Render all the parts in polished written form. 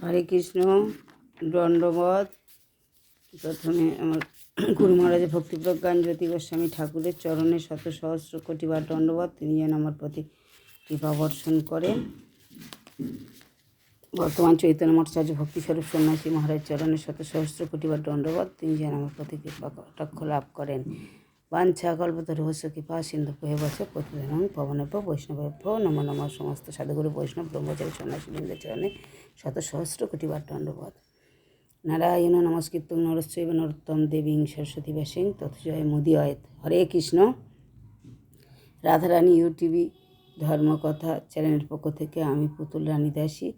হরে কৃষ্ণ। দণ্ডবত। প্রথমে আমার গুরু মহারাজ ভক্তিপ্রজ্ঞান জ্যোতি গোস্বামী ঠাকুরের চরণে শত সহস্র কোটিবার দণ্ডবত। তিনি যেন আমার প্রতি কৃপা বর্ষণ করেন। বর্তমান চৈতন্য মঠাচার্য ভক্তিস্বরূপ সন্ন্যাসী মহারাজ চরণে শত সহস্র কোটিবার দণ্ডবত। তিনি যেন আমার প্রতি কৃপা কটাক্ষ লাভ করেন। বাঞ্ছা কল্পতরুহস্য কৃপা সিন্ধু ভূয়ঃ পতিতানাং পাবনেভ্যো বৈষ্ণবেভ্যো নমো নমঃ। সমস্ত সাধুগুরু বৈষ্ণব ব্রহ্মচারী সন্ন্যাসীবৃন্দের চরণে শত সহস্র কোটিবার দণ্ডবত। নারায়ণ নমস্কৃত্যং নরশ্চৈব নরোত্তমং দেবীং সরস্বতী ব্যাসং তথা জয় মুদীয়তে। হরে কৃষ্ণ। রাধারানী ইউটিভি ধর্মকথা চ্যানেলের পক্ষ থেকে আমি পুতুল রানী দাসী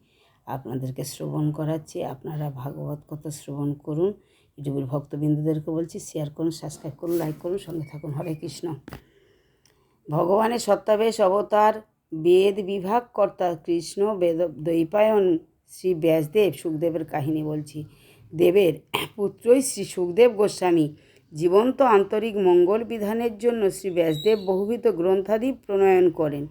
আপনাদেরকে শ্রবণ করাচ্ছি। আপনারা ভাগবত কথা শ্রবণ করুন। ইউটিউবের ভক্তবৃন্দদেরকে বলছি, শেয়ার করুন, সাবস্ক্রাইব করুন, লাইক করুন, সঙ্গে থাকুন। হরে কৃষ্ণ। ভগবানের সত্তাবেশ অবতার বেদ বিভাগ কর্তা কৃষ্ণ বেদ দ্বৈপায়ন শ্রী ব্যাসদেব সুখদেবের কাহিনী বলছি। দেবের পুত্রই শ্রী সুখদেব গোস্বামী জীবন্ত আন্তরিক মঙ্গল বিধানের জন্য শ্রী ব্যাসদেব বহুবিধ গ্রন্থাদি প্রণয়ন করেন।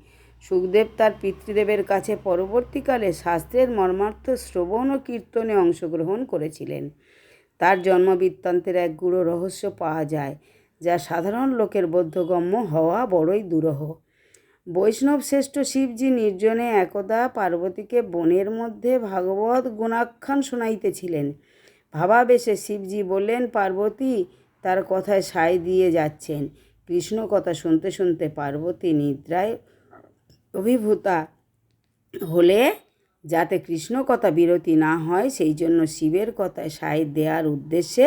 সুখদেব তার পিতৃদেবের কাছে পরবর্তীকালে শাস্ত্রের মর্মার্থ শ্রবণ ও কীর্তনে অংশগ্রহণ করেছিলেন। তার জন্মবৃত্তান্তের এক গূঢ় রহস্য পাওয়া যায়, যা সাধারণ লোকের বোধগম্য হওয়া বড়ই দুরূহ। বৈষ্ণব শ্রেষ্ঠ শিবজি নির্জনে একদা পার্বতীকে বনের মধ্যে ভাগবত গুণাখ্যান শোনাইতেছিলেন। ভাবাবেশে শিবজি বললেন, পার্বতী তার কথায় সায় দিয়ে যাচ্ছেন। কৃষ্ণ কথা শুনতে শুনতে পার্বতী নিদ্রায় অভিভূতা হলে যাতে কৃষ্ণ কথা বিরতি না হয়, সেই জন্য শিবের কথায় সায় দেওয়ার উদ্দেশ্যে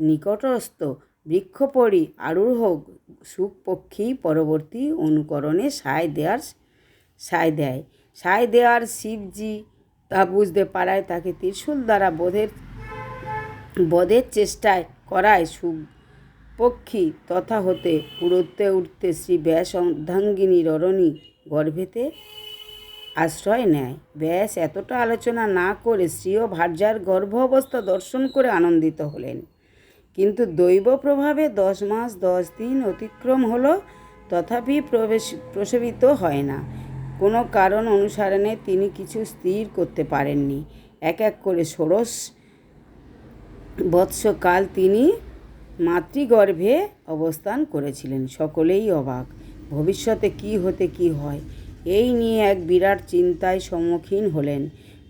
নিকটস্থ বৃক্ষপরি আরূঢ় শুকপক্ষী পরবর্তী অনুকরণে সায় দেওয়ার শিবজি তা বুঝতে পারায় তাকে ত্রিশূল দ্বারা বধের চেষ্টায় করায় শুকপক্ষী তথা হতে উড়তে উড়তে শ্রী ব্যাস অর্ধাঙ্গিনী ররণী গর্ভেতে আশ্রয় নেয়। ব্যাস এতটা আলোচনা না করে শ্রী ও ভার্যার গর্ভ অবস্থা দর্শন করে আনন্দিত হলেন। কিন্তু দৈব প্রভাবে 10 মাস 10 দিন অতিক্রম হলো, তথাপি প্রসবিত হয় না। কোনো কারণ অনুসারণে তিনি কিছু স্থির করতে পারেননি। এক এক করে 16 বৎসকাল তিনি মাতৃগর্ভে অবস্থান করেছিলেন। সকলেই অবাক। ভবিষ্যতে কি হতে কি হয়, এই নিয়ে এক বিরাট চিন্তায় সম্মুখীন হলেন।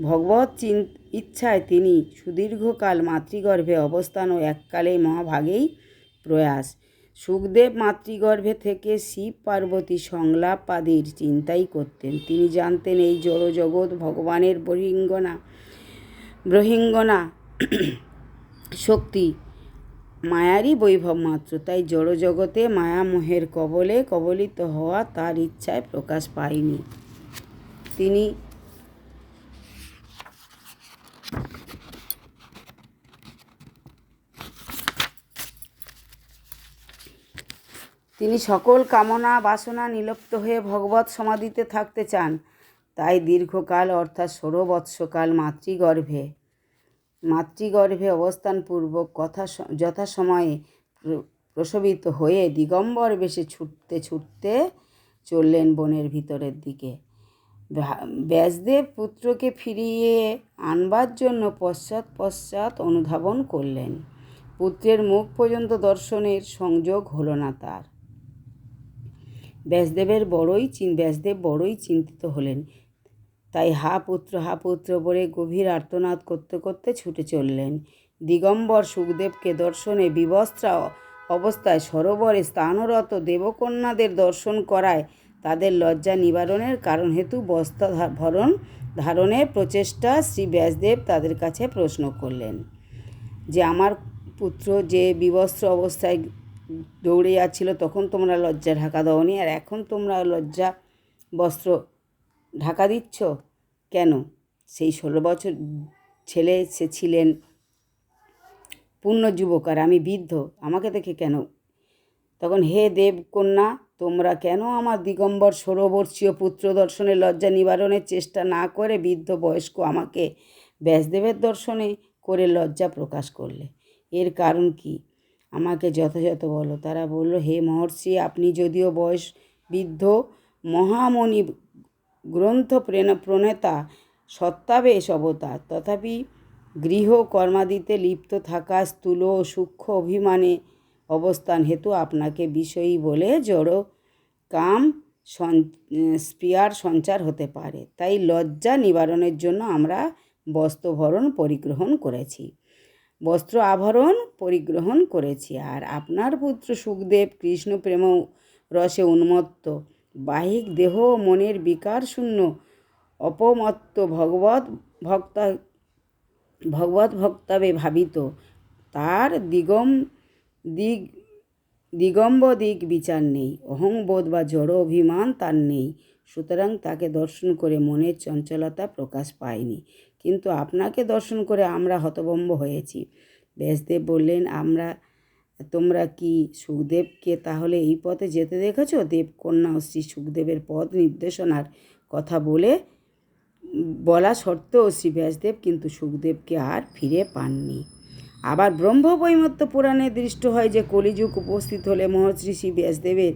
ভগবৎ ইচ্ছায় তিনি সুদীর্ঘকাল মাতৃগর্ভে অবস্থান ও এককালে মহাভাগেই প্রয়াস। সুখদেব মাতৃগর্ভে থেকে শিব পার্বতী সংলাপ আদির চিন্তাই করতেন। তিনি জানতেন এই জড় জগৎ ভগবানের বহিঙ্গনা শক্তি, মায়ারই বৈভব মাত্র। তাই জড়জগতে মায়ামোহের কবলে কবলিত হওয়া তার ইচ্ছায় প্রকাশ পায়নি। তিনি সকল কামনা বাসনা নিলুপ্ত হয়ে ভগবৎ সমাধিতে থাকতে চান। তাই দীর্ঘকাল অর্থাৎ 16 বৎসকাল মাতৃগর্ভে অবস্থানপূর্বক যথাসময়ে প্রসবিত হয়ে দিগম্বর বেশে ছুটতে চললেন বনের ভিতরের দিকে। ব্যাসদেব পুত্রকে ফিরিয়ে আনবার জন্য পশ্চাৎ অনুধাবন করলেন। পুত্রের মুখ পর্যন্ত দর্শনের সংযোগ হলো না তার। ব্যাসদেব বড়ই চিন্তিত হলেন। তাই হা পুত্র বলে গভীর আর্তনাদ করতে করতে ছুটে চললেন। দিগম্বর সুখদেবকে দর্শনে বিবস্ত্রা অবস্থায় সরোবরে স্নানরত দেবকন্যাদের দর্শন করায় তাদের লজ্জা নিবারণের কারণ হেতু বস্ত্র ধারণের প্রচেষ্টা শ্রী ব্যাসদেব তাদের কাছে প্রশ্ন করলেন যে, আমার পুত্র যে বিবস্ত্র অবস্থায় দৌড়ে যাচ্ছিল, তখন তোমরা লজ্জা ঢাকা দাওনি, আর এখন তোমরা লজ্জা বস্ত্র ঢাকা দিচ্ছ কেন? সেই 16 বছর ছেলে সে ছিলেন পূর্ণ যুবক, আর আমি বৃদ্ধ, আমাকে দেখে কেন? তখন, হে দেবকন্যা, তোমরা কেন আমার দিগম্বর 16 বর্ষীয় পুত্র দর্শনে লজ্জা নিবারণের চেষ্টা না করে বৃদ্ধ বয়স্ক আমাকে ব্যাসদেবের দর্শনে করে লজ্জা প্রকাশ করলে? এর কারণ কি আমাকে যথাযথ বলো। তারা বলল, হে মহর্ষি, আপনি যদিও বয়স বৃদ্ধ, মহামণি গ্রন্থ প্রণেতা সত্তাবেশ অবতার। তথাপি গৃহ কর্মাদিতে লিপ্ত থাকা স্থূল ও সূক্ষ্ম অভিমানে অবস্থান হেতু আপনাকে বিষয়ী বলে জড় কাম স্পৃহার সঞ্চার হতে পারে। তাই লজ্জা নিবারণের জন্য আমরা বস্ত্রভরণ পরিগ্রহণ করেছি, বস্ত্র আভরণ পরিগ্রহণ করেছি। আর আপনার পুত্র সুখদেব কৃষ্ণ প্রেম রসে উন্মত্ত, বাহিক দেহ ও মনের বিকার শূন্য, অপমত্ত ভগবত ভক্তাবে ভাবিত, তার দিগম্ব দিক বিচার নেই, অহংবোধ বা জড় অভিমান তার নেই। সুতরাং তাকে দর্শন করে মনের চঞ্চলতা প্রকাশ পায়নি, কিন্তু আপনাকে দর্শন করে আমরা হতভম্ব হয়েছি। ব্যাসদেব বললেন, তোমরা কি সুখদেবকে তাহলে এই পথে যেতে দেখেছ? দেবকন্যা ও শ্রী সুখদেবের পথ নির্দেশনার কথা বলা সত্ত্বেও শ্রী ব্যাসদেব কিন্তু সুখদেবকে আর ফিরে পাননি। আবার ব্রহ্মবৈমত্য পুরাণে দৃষ্ট হয় যে কলিযুগ উপস্থিত হলে মহর্ষি শ্রী ব্যাসদেবের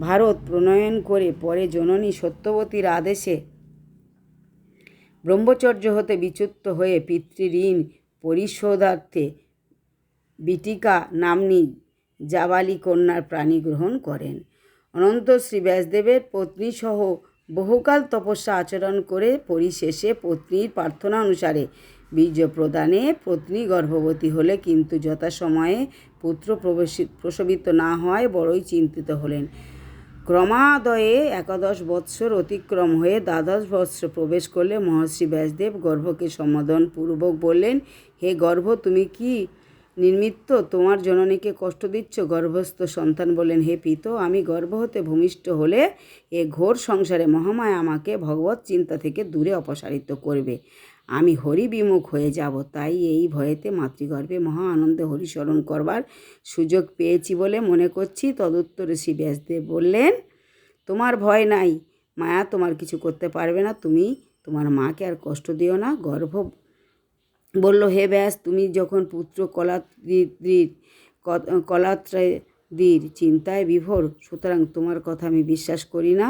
ভারত প্রণয়ন করে পরে জননী সত্যবতীর আদেশে ব্রহ্মচর্য হতে বিচ্যুত হয়ে পিতৃঋণ পরিশোধার্থে বিটিকা নাম্নী জাবালি কন্যার প্রাণী গ্রহণ করেন। অনন্ত শ্রী ব্যাসদেবের পত্নীসহ বহুকাল তপস্যা আচরণ করে পরিশেষে পত্নীর প্রার্থনা অনুসারে বীর্য প্রদানে পত্নী গর্ভবতী হলে কিন্তু যথাসময়ে পুত্র প্রসবিত না হওয়ায় বড়ই চিন্তিত হলেন। ক্রমাদয়ে 11 বৎসর অতিক্রম হয়ে 12 বৎসর প্রবেশ করলে মহর্ষি ব্যাসদেব গর্ভকে সম্বোধনপূর্বক বললেন, হে গর্ভ, তুমি কি নির্মিত্ত তোমার জননীকে কষ্ট দিচ্ছ? গর্ভস্থ সন্তান বললেন, হে পিত, আমি গর্ভ হতে ভূমিষ্ঠ হলে এ ঘোর সংসারে মহামায়া আমাকে ভগবত চিন্তা থেকে দূরে অপসারিত করবে, আমি হরি বিমুখ হয়ে যাব। তাই এই ভয়েতে মাতৃগর্ভে মহা আনন্দে হরিস্মরণ করবার সুযোগ পেয়েছি বলে মনে করছি। তদুত্তরে শ্রী ব্যাসদেব বললেন, তোমার ভয় নাই, মায়া তোমার কিছু করতে পারবে না, তুমি তোমার মাকে আর কষ্ট দিও না। গর্ভ বলল, হে ব্যাস, তুমি যখন পুত্র কলাত্রাদির চিন্তায় বিভোর, সুতরাং তোমার কথা আমি বিশ্বাস করি না।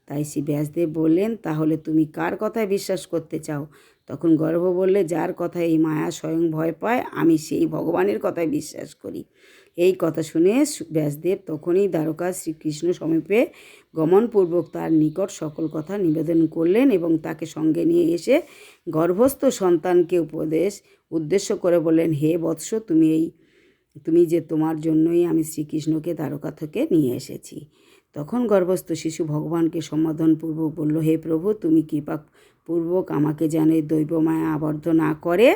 তাই শ্রী ব্যাসদেব বললেন, তাহলে তুমি কার কথায় বিশ্বাস করতে চাও? তখন গর্ভ বললে, যার কথায় এই মায়া স্বয়ং ভয় পায়, আমি সেই ভগবানের কথায় বিশ্বাস করি। এই কথা শুনে ব্যাসদেব তখনই দ্বারকা শ্রীকৃষ্ণ সমীপে গমনপূর্বক তার নিকট সকল কথা নিবেদন করলেন এবং তাকে সঙ্গে নিয়ে এসে গর্ভস্থ সন্তানকে উদ্দেশ্য করে বললেন, হে বৎস, তুমি যে তোমার জন্যই আমি শ্রীকৃষ্ণকে দ্বারকা থেকে নিয়ে এসেছি। তখন গর্ভস্থ শিশু ভগবানকে সম্বোধনপূর্বক বলল, হে প্রভু, তুমি কৃপাপূর্বক আমাকে যেন দৈব মায়া আবদ্ধ না করে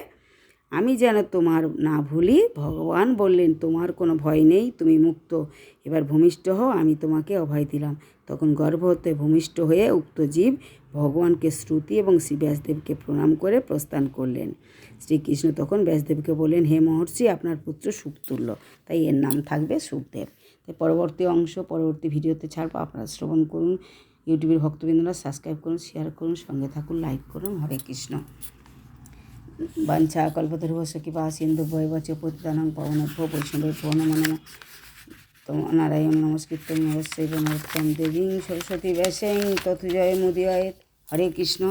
আমি যেন তোমার না ভুলি। ভগবান বললেন, তোমার কোনো ভয় নেই, তুমি মুক্ত, এবার ভূমিষ্ঠ হও, আমি তোমাকে অভয় দিলাম। তখন গর্ভ হতে ভূমিষ্ঠ হয়ে উক্ত জীব ভগবানকে স্তুতি এবং শ্রী ব্যাসদেবকে প্রণাম করে প্রস্থান করলেন। শ্রীকৃষ্ণ তখন ব্যাসদেবকে বললেন, হে মহর্ষি, আপনার পুত্র সুখতুল্য, তাই এর নাম থাকবে সুখদেব। তাই পরবর্তী ভিডিওতে ছাড়বো, আপনারা শ্রবণ করুন। ইউটিউবের ভক্তবৃন্দরা সাবস্ক্রাইব করুন, শেয়ার করুন, সঙ্গে থাকুন, লাইক করুন। হরে কৃষ্ণ। বাঞ্ছা কল্পতরুভ্যশ্চ কৃপা সিন্ধুভ্যৈব চ পতিতানাং পাবনেভ্যো বৈষ্ণবেভ্যো নমো নমঃ। নারায়ণ নমস্কৃত্যং নরচৈব নরোত্তমং দেবীং সরস্বতী ব্যাসং তৎ জয় মুদীরয়েৎ। হরে কৃষ্ণ।